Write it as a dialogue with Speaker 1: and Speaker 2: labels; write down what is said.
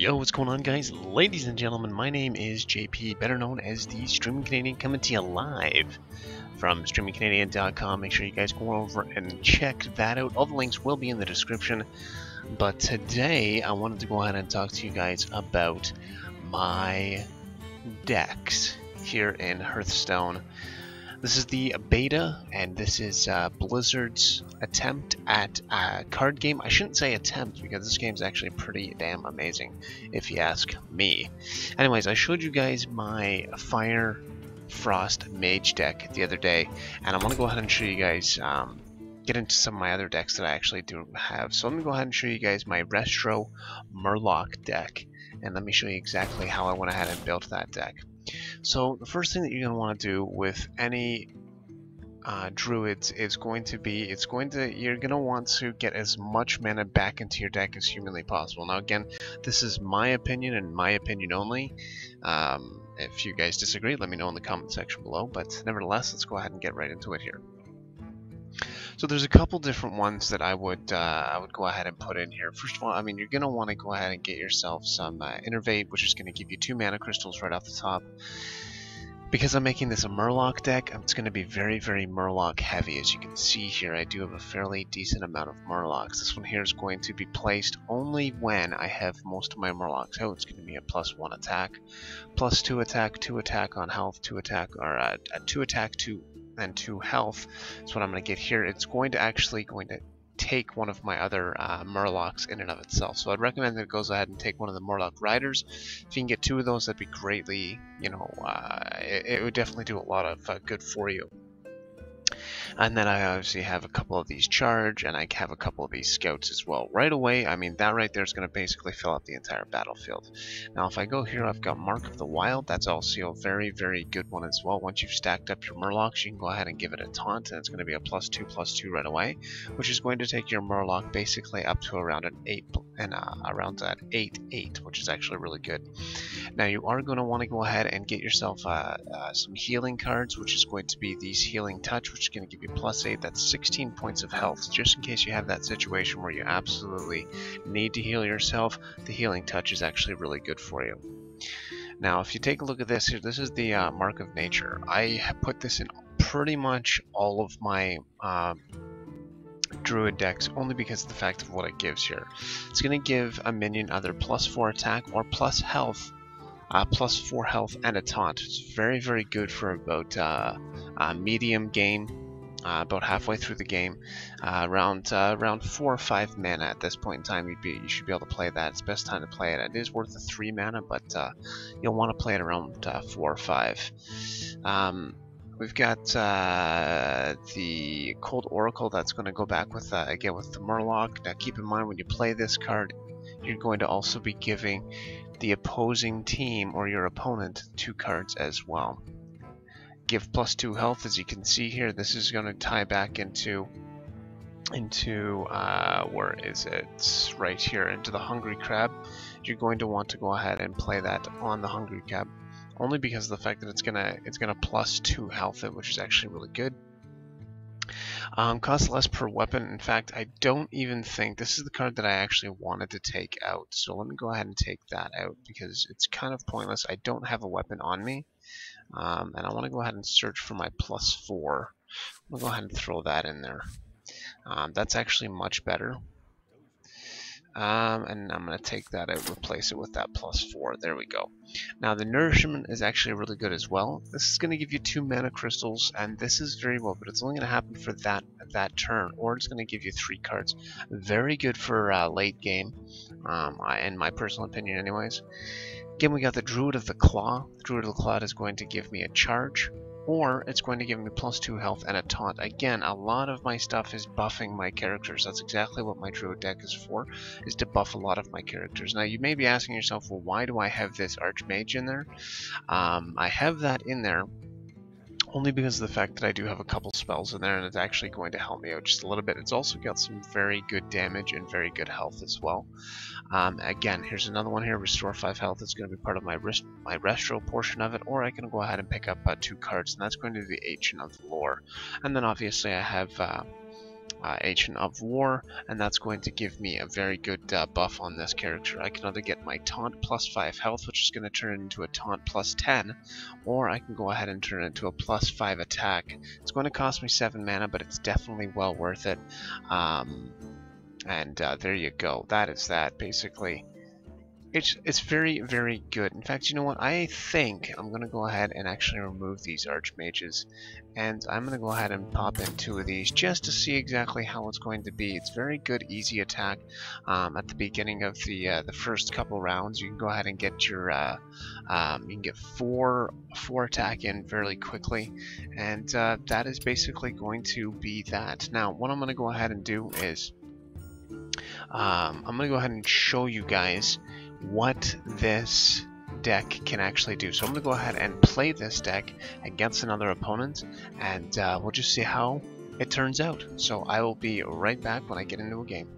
Speaker 1: Yo, what's going on, guys? Ladies and gentlemen, my name is JP, better known as the StreaminCanadian, coming to you live from StreaminCanadian.com. Make sure you guys go over and check that out. All the links will be in the description. But today, I wanted to go ahead and talk to you guys about my decks here in Hearthstone. This is the beta, and this is Blizzard's attempt at a card game. I shouldn't say attempt, because this game's actually pretty damn amazing, if you ask me. Anyways, I showed you guys my Fire Frost Mage deck the other day, and I'm going to go ahead and show you guys, get into some of my other decks that I actually do have. So let me go ahead and show you guys my Retro Murloc deck, and let me show you exactly how I went ahead and built that deck. So the first thing that you're going to want to do with any druids is going to be, you're going to want to get as much mana back into your deck as humanly possible. Now again, this is my opinion and my opinion only. If you guys disagree, let me know in the comment section below, but nevertheless, let's go ahead and get right into it here. So there's a couple different ones that I would go ahead and put in here. First of all, I mean, you're going to want to go ahead and get yourself some Innervate, which is going to give you 2 mana crystals right off the top. Because I'm making this a Murloc deck, it's going to be very, very Murloc heavy. As you can see here, I do have a fairly decent amount of Murlocs. This one here is going to be placed only when I have most of my Murlocs out. It's going to be a +1 attack, +2 attack, 2 attack on health, 2 attack, or a 2 attack, 2 and 2 health. That's what I'm going to get here. It's going to take one of my other Murlocs in and of itself. So I'd recommend that it goes ahead and take one of the Murloc Riders. If you can get 2 of those, that'd be greatly, it would definitely do a lot of good for you. And then I obviously have a couple of these charge, and I have a couple of these scouts as well. Right away, I mean, that right there is going to basically fill up the entire battlefield. Now, if I go here, I've got Mark of the Wild. That's also a very, very good one as well. Once you've stacked up your Murlocs, you can go ahead and give it a taunt, and it's going to be a +2/+2 right away, which is going to take your Murloc basically up to around an 8, and around that 8/8, which is actually really good. Now, you are going to want to go ahead and get yourself some healing cards, which is going to be these Healing Touch, which is going to give you +8. That's 16 points of health, just in case you have that situation where you absolutely need to heal yourself. The Healing Touch is actually really good for you. Now, if you take a look at this here, this is the Mark of Nature. I have put this in pretty much all of my Druid decks, only because of the fact of what it gives here. It's going to give a minion either +4 attack or +4 health and a taunt. It's very, very good for about a medium game, about halfway through the game, around 4 or 5 mana at this point in time. You should be able to play that. It's best time to play it. It is worth the 3 mana, but you'll want to play it around 4 or 5. We've got the Cold Oracle that's going to go back with again with the Murloc. Now keep in mind, when you play this card, you're going to also be giving the opposing team or your opponent 2 cards as well. Give +2 health, as you can see here. This is going to tie back into where is it? Right here, into the Hungry Crab. You're going to want to go ahead and play that on the Hungry Crab, only because of the fact that it's gonna +2 health it, which is actually really good. Costs less per weapon. In fact, I don't even think this is the card that I actually wanted to take out. So let me go ahead and take that out, because it's kind of pointless. I don't have a weapon on me, and I want to go ahead and search for my +4. I'm gonna go ahead and throw that in there. That's actually much better. And I'm going to take that out, replace it with that +4. There we go. Now the Nourishment is actually really good as well. This is going to give you 2 mana crystals, and this is very well, but it's only going to happen for that turn, or it's going to give you 3 cards. Very good for late game, in my personal opinion anyways. Again, we got the Druid of the Claw. The Druid of the Claw is going to give me a charge, or it's going to give me +2 health and a taunt. Again, a lot of my stuff is buffing my characters. That's exactly what my Druid deck is for, is to buff a lot of my characters. Now, you may be asking yourself, well, why do I have this Archmage in there? I have that in there only because of the fact that I do have a couple spells in there, and it's actually going to help me out just a little bit. It's also got some very good damage and very good health as well. Again, here's another one here, Restore 5 health. It's going to be part of my Resto portion of it, or I can go ahead and pick up 2 cards, and that's going to be the Ancient of the Lore. And then obviously I have Agent of War, and that's going to give me a very good buff on this character. I can either get my taunt plus 5 health, which is going to turn into a taunt plus 10, or I can go ahead and turn it into a plus 5 attack. It's going to cost me 7 mana, but it's definitely well worth it. There you go. That is that, basically. It's very, very good. In fact, you know what? I think I'm going to go ahead and actually remove these Archmages. And I'm going to go ahead and pop in 2 of these just to see exactly how it's going to be. It's very good, easy attack. At the beginning of the first couple rounds, you can go ahead and get your you can get 4 attack in fairly quickly. And that is basically going to be that. Now, what I'm going to go ahead and do is I'm going to go ahead and show you guys what this deck can actually do. So I'm going to go ahead and play this deck against another opponent, and we'll just see how it turns out. So I will be right back when I get into a game.